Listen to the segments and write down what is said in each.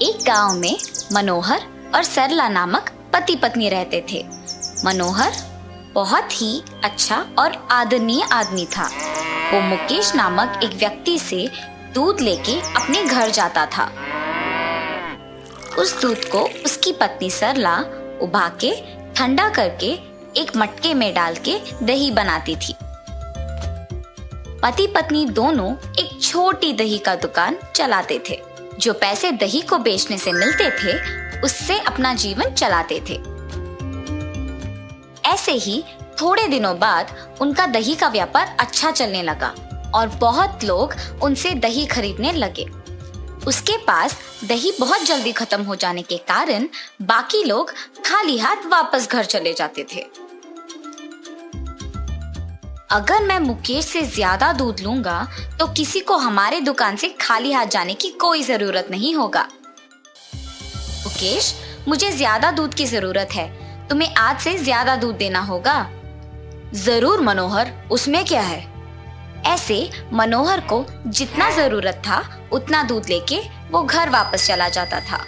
एक गांव में मनोहर और सरला नामक पति पत्नी रहते थे। मनोहर बहुत ही अच्छा और आदरणीय आदमी था। वो मुकेश नामक एक व्यक्ति से दूध लेके अपने घर जाता था। उस दूध को उसकी पत्नी सरला उबा के ठंडा करके एक मटके में डाल के दही बनाती थी। पति पत्नी दोनों एक छोटी दही का दुकान चलाते थे। जो पैसे दही को बेचने से मिलते थे उससे अपना जीवन चलाते थे। ऐसे ही थोड़े दिनों बाद उनका दही का व्यापार अच्छा चलने लगा और बहुत लोग उनसे दही खरीदने लगे। उसके पास दही बहुत जल्दी खत्म हो जाने के कारण बाकी लोग खाली हाथ वापस घर चले जाते थे। अगर मैं मुकेश से ज्यादा दूध लूंगा तो किसी को हमारे दुकान से खाली हाथ जाने की कोई जरूरत नहीं होगा। मुकेश, मुझे ज्यादा दूध की जरूरत है, तुम्हें आज से ज्यादा दूध देना होगा। जरूर मनोहर, उसमें क्या है? ऐसे मनोहर को जितना जरूरत था उतना दूध लेके वो घर वापस चला जाता था।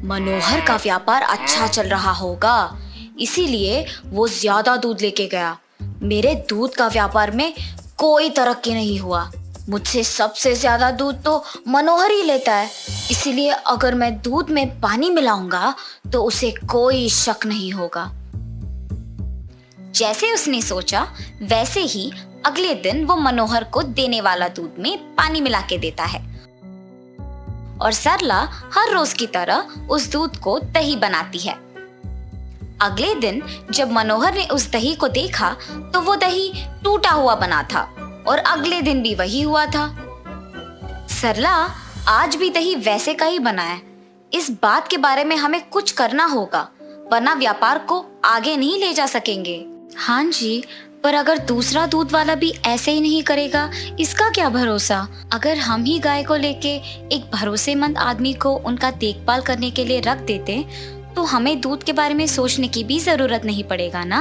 मनोहर का व्यापार अच्छा चल रहा होगा, इसीलिए वो ज्यादा दूध लेके गया। मेरे दूध का व्यापार में कोई तरक्की नहीं हुआ। मुझसे सबसे ज्यादा दूध तो मनोहर ही लेता है, इसीलिए अगर मैं दूध में पानी मिलाऊंगा तो उसे कोई शक नहीं होगा। जैसे उसने सोचा वैसे ही अगले दिन वो मनोहर को देने वाला दूध में पानी मिला के देता है और सरला हर रोज की तरह उस दूध को दही बनाती है। अगले दिन जब मनोहर ने उस दही को देखा तो वो दही टूटा हुआ बना था और अगले दिन भी वही हुआ था। सरला, आज भी दही वैसे का ही बना है। इस बात के बारे में हमें कुछ करना होगा, वरना व्यापार को आगे नहीं ले जा सकेंगे। हाँ जी, पर अगर दूसरा दूध वाला भी ऐसे ही नहीं करेगा, इसका क्या भरोसा? अगर हम ही गाय को लेके एक भरोसेमंद आदमी को उनका देखभाल करने के लिए रख देते तो हमें दूध के बारे में सोचने की भी जरूरत नहीं पड़ेगा ना।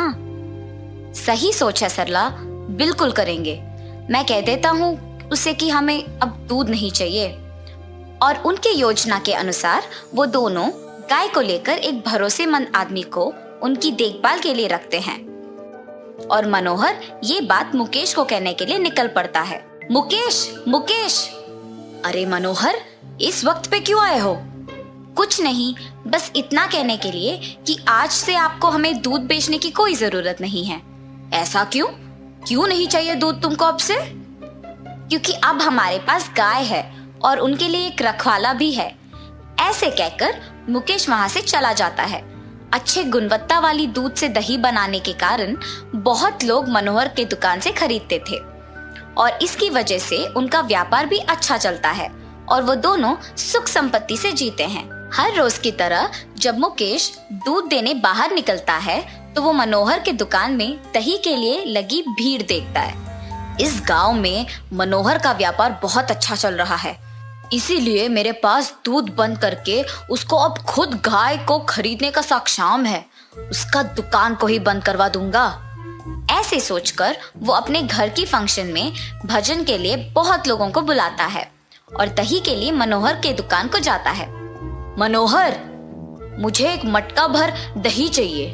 सही सोच है सरला, बिल्कुल करेंगे। मैं कह देता हूँ उसे कि हमें अब दूध नहीं चाहिए। और उनके योजना के अनुसार वो दोनों गाय को लेकर एक भरोसेमंद आदमी को उनकी देखभाल के लिए रखते हैं और मनोहर ये बात मुकेश को कहने के लिए निकल पड़ता है। मुकेश, मुकेश! अरे मनोहर, इस वक्त पे क्यों आए हो? कुछ नहीं, बस इतना कहने के लिए कि आज से आपको हमें दूध बेचने की कोई जरूरत नहीं है। ऐसा क्यों? क्यों नहीं चाहिए दूध तुमको अब से? क्योंकि अब हमारे पास गाय है और उनके लिए एक रखवाला भी है। ऐसे कहकर मुकेश वहां से चला जाता है। अच्छे गुणवत्ता वाली दूध से दही बनाने के कारण बहुत लोग मनोहर के दुकान से खरीदते थे और इसकी वजह से उनका व्यापार भी अच्छा चलता है और वो दोनों सुख संपत्ति से जीते हैं। हर रोज की तरह जब मुकेश दूध देने बाहर निकलता है तो वो मनोहर के दुकान में दही के लिए लगी भीड़ देखता है। इस गांव में मनोहर का व्यापार बहुत अच्छा चल रहा है, इसीलिए मेरे पास दूध बंद करके उसको अब खुद गाय को खरीदने का साक्षाम है। उसका दुकान को ही बंद करवा दूंगा। ऐसे सोचकर वो अपने घर की फंक्शन में भजन के लिए बहुत लोगों को बुलाता है और दही के लिए मनोहर के दुकान को जाता है। मनोहर, मुझे एक मटका भर दही चाहिए।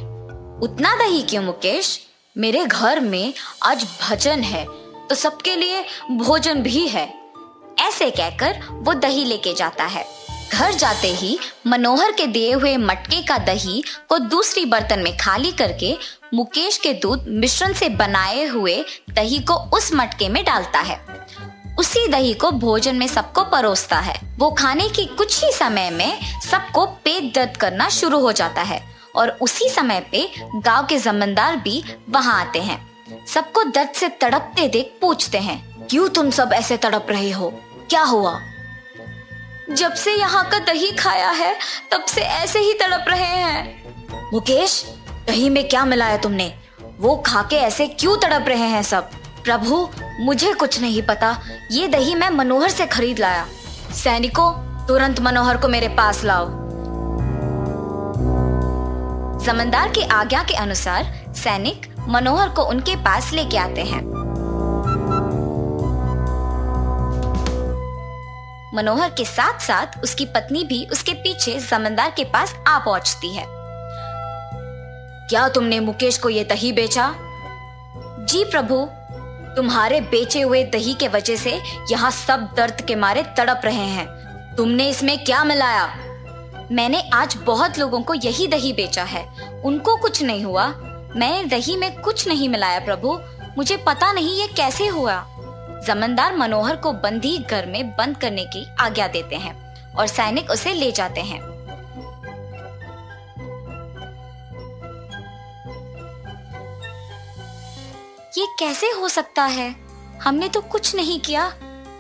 उतना दही क्यों मुकेश? मेरे घर में आज भजन है तो सबके लिए भोजन भी है। ऐसे कहकर वो दही लेके जाता है। घर जाते ही मनोहर के दिए हुए मटके का दही को दूसरी बर्तन में खाली करके मुकेश के दूध मिश्रण से बनाए हुए दही को उस मटके में डालता है। उसी दही को भोजन में सबको परोसता है। वो खाने के कुछ ही समय में सबको पेट दर्द करना शुरू हो जाता है और उसी समय पे गांव के जमींदार भी वहां आते हैं। सबको दर्द से तड़पते देख पूछते हैं, क्यों तुम सब ऐसे तड़प रहे हो? क्या हुआ? जब से यहाँ का दही खाया है तब से ऐसे ही तड़प रहे हैं। मुकेश, दही में क्या मिलाया तुमने? वो खा के ऐसे क्यों तड़प रहे हैं सब? प्रभु, मुझे कुछ नहीं पता, ये दही मैं मनोहर से खरीद लाया। सैनिकों, तुरंत मनोहर को मेरे पास लाओ। जमींदार की आज्ञा के अनुसार सैनिक मनोहर को उनके पास लेके आते हैं। मनोहर के साथ साथ उसकी पत्नी भी उसके पीछे जमींदार के पास आ पहुंचती है। क्या तुमने मुकेश को ये दही बेचा? जी प्रभु। तुम्हारे बेचे हुए दही के वजह से यहाँ सब दर्द के मारे तड़प रहे हैं। तुमने इसमें क्या मिलाया? मैंने आज बहुत लोगों को यही दही बेचा है, उनको कुछ नहीं हुआ। मैंने दही में कुछ नहीं मिलाया प्रभु, मुझे पता नहीं ये कैसे हुआ। जमींदार मनोहर को बंदी घर में बंद करने की आज्ञा देते हैं और सैनिक उसे ले जाते हैं। ये कैसे हो सकता है? हमने तो कुछ नहीं किया।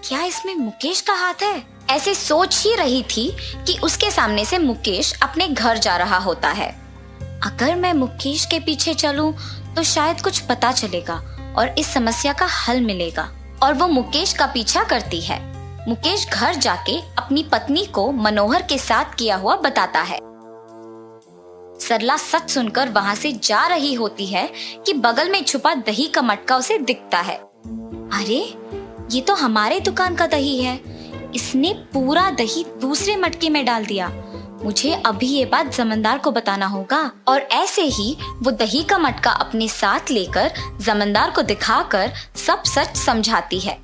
क्या इसमें मुकेश का हाथ है? ऐसे सोच ही रही थी कि उसके सामने से मुकेश अपने घर जा रहा होता है। अगर मैं मुकेश के पीछे चलूं तो शायद कुछ पता चलेगा और इस समस्या का हल मिलेगा। और वो मुकेश का पीछा करती है। मुकेश घर जाके अपनी पत्नी को मनोहर के साथ किया हुआ बताता है। सरला सच सुनकर वहां से जा रही होती है कि बगल में छुपा दही का मटका उसे दिखता है। अरे, ये तो हमारे दुकान का दही है। इसने पूरा दही दूसरे मटके में डाल दिया। मुझे अभी ये बात जमींदार को बताना होगा। और ऐसे ही वो दही का मटका अपने साथ लेकर जमींदार को दिखाकर सब सच समझाती है।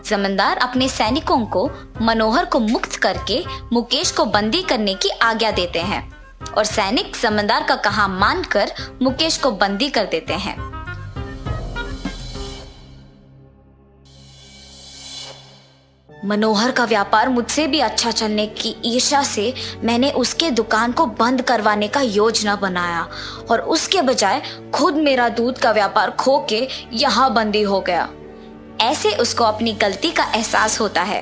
जमींदार अपने सैनिकों को मनोहर को मुक्त करके मुकेश को बंदी करने की आज्ञा देते हैं और सैनिक जमींदार का कहा मानकर मुकेश को बंदी कर देते हैं। मनोहर का व्यापार मुझसे भी अच्छा चलने की ईर्ष्या से मैंने उसके दुकान को बंद करवाने का योजना बनाया और उसके बजाय खुद मेरा दूध का व्यापार खो के यहाँ बंदी हो गया। ऐसे उसको अपनी गलती का एहसास होता है।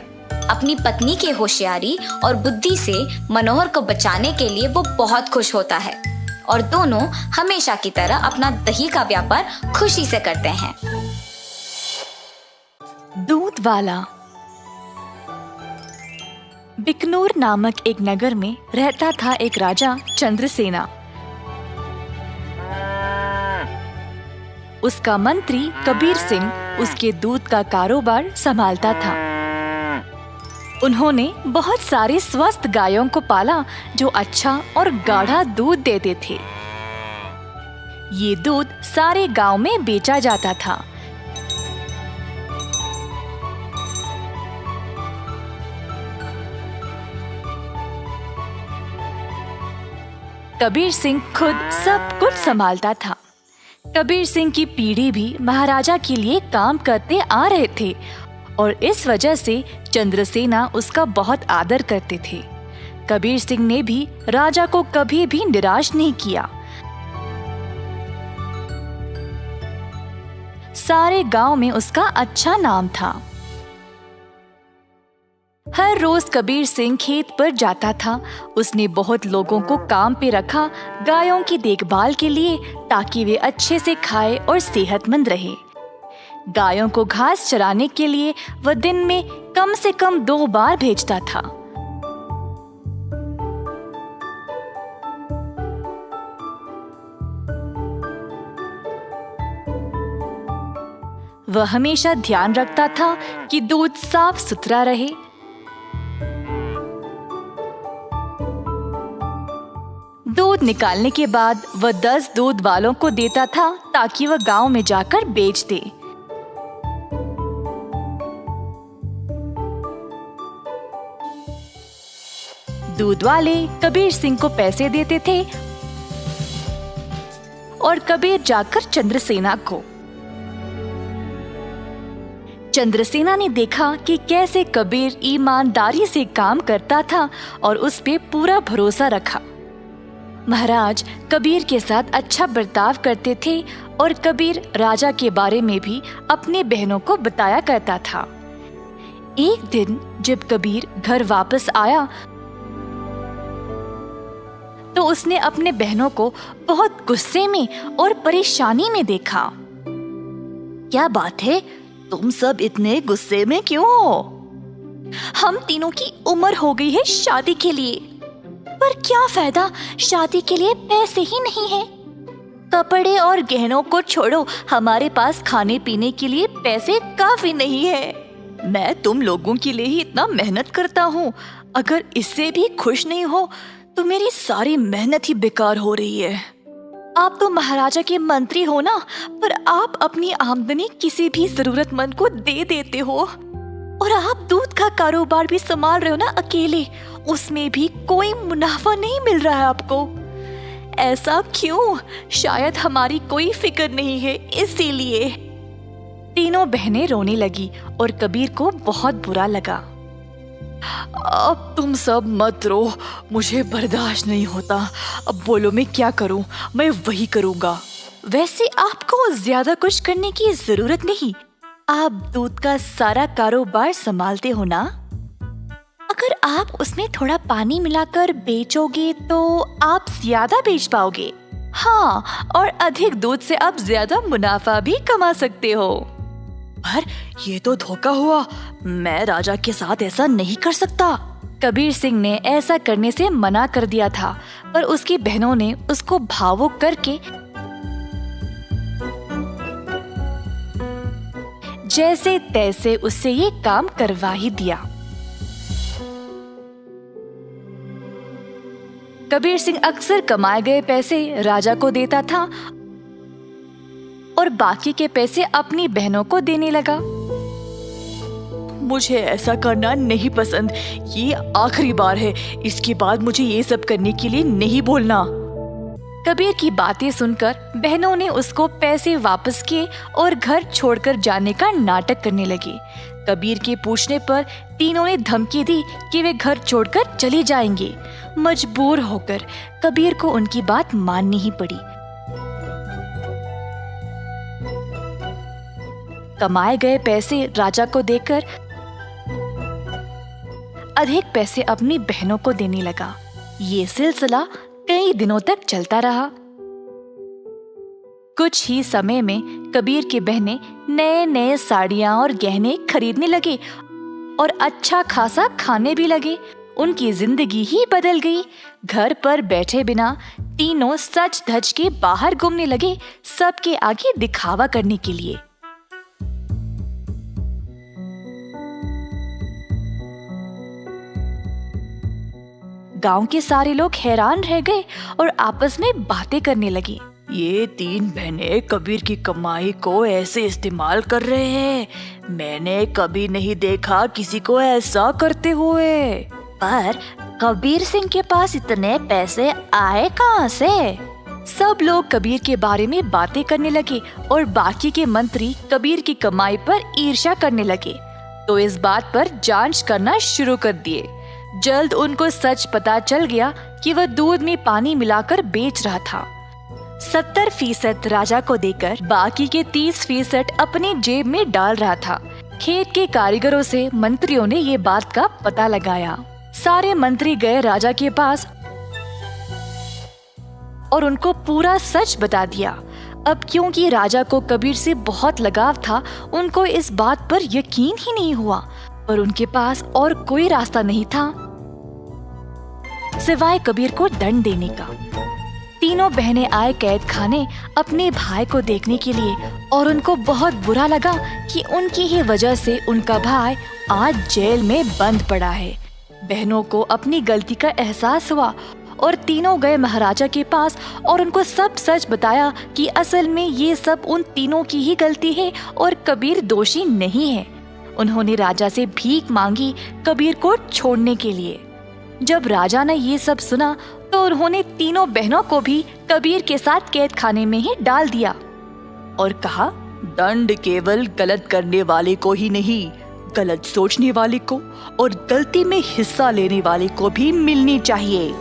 अपनी पत्नी के होशियारी और बुद्धि से मनोहर को बचाने के लिए वो बहुत खुश होता है और दोनों हमेशा की तरह अपना दही का व्यापार खुशी से करते हैं। दूध वाला। बिकनूर नामक एक नगर में रहता था एक राजा चंद्रसेना। उसका मंत्री कबीर सिंह उसके दूध का कारोबार संभालता था। उन्होंने बहुत सारे स्वस्थ गायों को पाला जो अच्छा और गाढ़ा दूध देते थे। ये दूध सारे गांव में बेचा जाता था। कबीर सिंह खुद सब कुछ संभालता था। कबीर सिंह की पीढ़ी भी महाराजा के लिए काम करते आ रहे थे और इस वजह से चंद्रसेना उसका बहुत आदर करते थे। कबीर सिंह ने भी राजा को कभी भी निराश नहीं किया। सारे गांव में उसका अच्छा नाम था। हर रोज कबीर सिंह खेत पर जाता था। उसने बहुत लोगों को काम पे रखा गायों की देखभाल के लिए ताकि वे अच्छे से खाए और सेहतमंद रहे। गायों को घास चराने के लिए वह दिन में कम से कम 2 बार भेजता था। वह हमेशा ध्यान रखता था कि दूध साफ सुथरा रहे। दूध निकालने के बाद वह 10 दूध वालों को देता था ताकि वह गांव में जाकर बेच दे। दूध वाले कबीर सिंह को पैसे देते थे और कबीर जाकर चंद्रसेना को। चंद्रसेना ने देखा कि कैसे कबीर ईमानदारी से काम करता था और उस पे पूरा भरोसा रखा। महाराज कबीर के साथ अच्छा बर्ताव करते थे और कबीर राजा के बारे में भी अपने बहनों को बताया करता था। एक दिन जब कबीर घर वापस आया तो उसने अपने बहनों को बहुत गुस्से में और परेशानी में देखा। क्या बात है, तुम सब इतने गुस्से में क्यों हो? हम तीनों की उम्र हो गई है शादी के लिए, पर क्या फायदा, शादी के लिए पैसे ही नहीं है। कपड़े और गहनों को छोड़ो, हमारे पास खाने पीने के लिए पैसे काफी नहीं है। मैं तुम लोगों के लिए ही इतना मेहनत करता हूँ, अगर इससे भी खुश नहीं हो तो मेरी सारी मेहनत ही बेकार हो रही है। आप तो महाराजा के मंत्री हो ना, पर आप अपनी आमदनी किसी भी जरूरतमंद को दे देते हो। और आप दूध का कारोबार भी संभाल रहे हो ना अकेले, उसमें भी कोई मुनाफा नहीं मिल रहा है आपको। ऐसा क्यों? शायद हमारी कोई फिक्र नहीं है इसीलिए। तीनों बहनें रोने लगी और कबीर को बहुत बुरा लगा। अब तुम सब मत रो, मुझे बर्दाश्त नहीं होता। अब बोलो मैं क्या करूं? मैं वही करूंगा। वैसे आपको ज्यादा कुछ करने की जरूरत नहीं, आप दूध का सारा कारोबार संभालते हो ना। अगर आप उसमें थोड़ा पानी मिलाकर बेचोगे तो आप ज्यादा बेच पाओगे। हाँ, और अधिक दूध से आप ज्यादा मुनाफा भी कमा सकते हो। पर ये तो धोखा हुआ, मैं राजा के साथ ऐसा नहीं कर सकता। कबीर सिंह ने ऐसा करने से मना कर दिया था, पर उसकी बहनों ने उसको भावुक करके जैसे तैसे उससे ये काम करवा ही दिया। कबीर सिंह अक्सर कमाए गए पैसे राजा को देता था और बाकी के पैसे अपनी बहनों को देने लगा। मुझे ऐसा करना नहीं पसंद, ये आखिरी बार है, इसके बाद मुझे ये सब करने के लिए नहीं बोलना। कबीर की बातें सुनकर बहनों ने उसको पैसे वापस किए और घर छोड़कर जाने का नाटक करने लगी। कबीर के पूछने पर तीनों ने धमकी दी कि वे घर छोड़कर चले जाएंगे। मजबूर होकर कबीर को उनकी बात माननी ही पड़ी। कमाए गए पैसे राजा को देकर अधिक पैसे अपनी बहनों को देने लगा। ये सिलसिला कई दिनों तक चलता रहा। कुछ ही समय में कबीर की बहनें नए नए साड़ियां और गहने खरीदने लगे और अच्छा खासा खाने भी लगे। उनकी जिंदगी ही बदल गई। घर पर बैठे बिना तीनों सज धज के बाहर घूमने लगे, सबके आगे दिखावा करने के लिए। गांव के सारे लोग हैरान रह गए और आपस में बातें करने लगे। ये तीन बहनें कबीर की कमाई को ऐसे इस्तेमाल कर रहे हैं, मैंने कभी नहीं देखा किसी को ऐसा करते हुए। पर कबीर सिंह के पास इतने पैसे आए कहाँ से? सब लोग कबीर के बारे में बातें करने लगे और बाकी के मंत्री कबीर की कमाई पर ईर्ष्या करने लगे, तो इस बात पर जांच करना शुरू कर दिए। जल्द उनको सच पता चल गया कि वह दूध में पानी मिलाकर बेच रहा था। 70% राजा को देकर बाकी के 30% अपनी जेब में डाल रहा था। खेत के कारीगरों से मंत्रियों ने ये बात का पता लगाया। सारे मंत्री गए राजा के पास और उनको पूरा सच बता दिया। अब क्योंकि राजा को कबीर से बहुत लगाव था, उनको इस बात पर यकीन ही नहीं हुआ, पर उनके पास और कोई रास्ता नहीं था सिवाय कबीर को दंड देने का। तीनों बहनें आए कैद खाने अपने भाई को देखने के लिए और उनको बहुत बुरा लगा कि उनकी ही वजह से उनका भाई आज जेल में बंद पड़ा है। बहनों को अपनी गलती का एहसास हुआ और तीनों गए महाराजा के पास और उनको सब सच बताया कि असल में ये सब उन तीनों की ही गलती है और कबीर दोषी नहीं है। उन्होंने राजा से भीख मांगी कबीर को छोड़ने के लिए। जब राजा ने ये सब सुना तो उन्होंने तीनों बहनों को भी कबीर के साथ कैद खाने में ही डाल दिया और कहा, दंड केवल गलत करने वाले को ही नहीं, गलत सोचने वाले को और गलती में हिस्सा लेने वाले को भी मिलनी चाहिए।